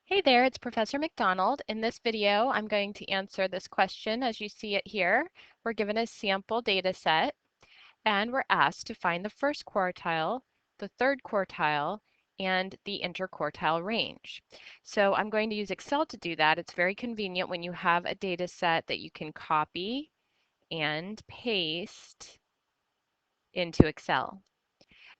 Hey there, it's Professor McDonald. In this video, I'm going to answer this question as you see it here. We're given a sample data set and we're asked to find the first quartile, the third quartile, and the interquartile range. So I'm going to use Excel to do that. It's very convenient when you have a data set that you can copy and paste into Excel,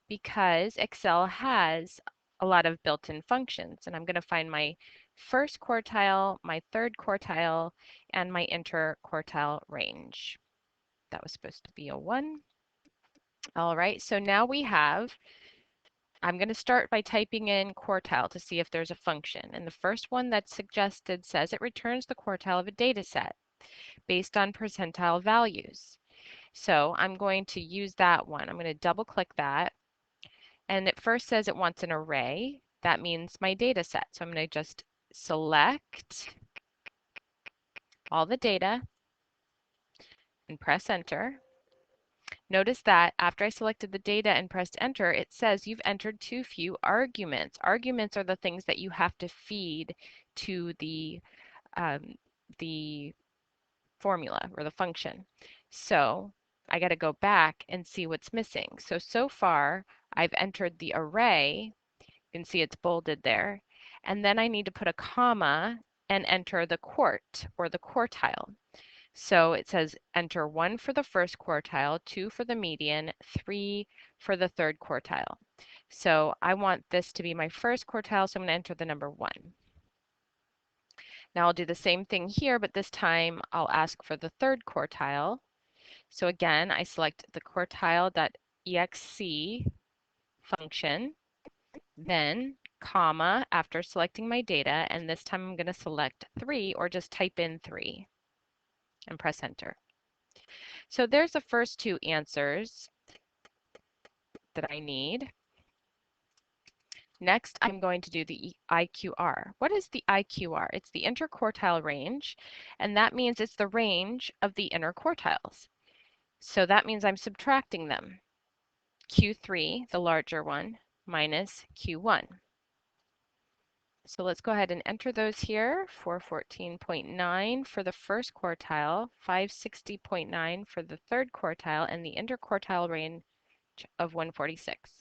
because Excel has a lot of built-in functions. And I'm going to find my first quartile, my third quartile, and my interquartile range. That was supposed to be a 1. All right, so now I'm going to start by typing in quartile to see if there's a function. And the first one that's suggested says it returns the quartile of a data set based on percentile values. So I'm going to use that one. I'm going to double click that. And it first says it wants an array. That means my data set. So I'm going to just select all the data and press enter. Notice that after I selected the data and pressed enter, it says you've entered too few arguments. Arguments are the things that you have to feed to the formula or the function. So I got to go back and see what's missing. So far I've entered the array. You can see it's bolded there. And then I need to put a comma and enter the quart or the quartile. So it says enter 1 for the first quartile, 2 for the median, 3 for the third quartile. So I want this to be my first quartile, so I'm going to enter the number 1. Now I'll do the same thing here, but this time I'll ask for the third quartile. So again, I select the quartile.exe function, then comma after selecting my data, and this time I'm going to select 3 or just type in 3 and press enter. So there's the first two answers that I need. Next, I'm going to do the IQR. What is the IQR? It's the interquartile range, and that means it's the range of the interquartiles. So that means I'm subtracting them. Q3, the larger one, minus Q1. So let's go ahead and enter those here. 414.9 for the first quartile, 560.9 for the third quartile, and the interquartile range of 146.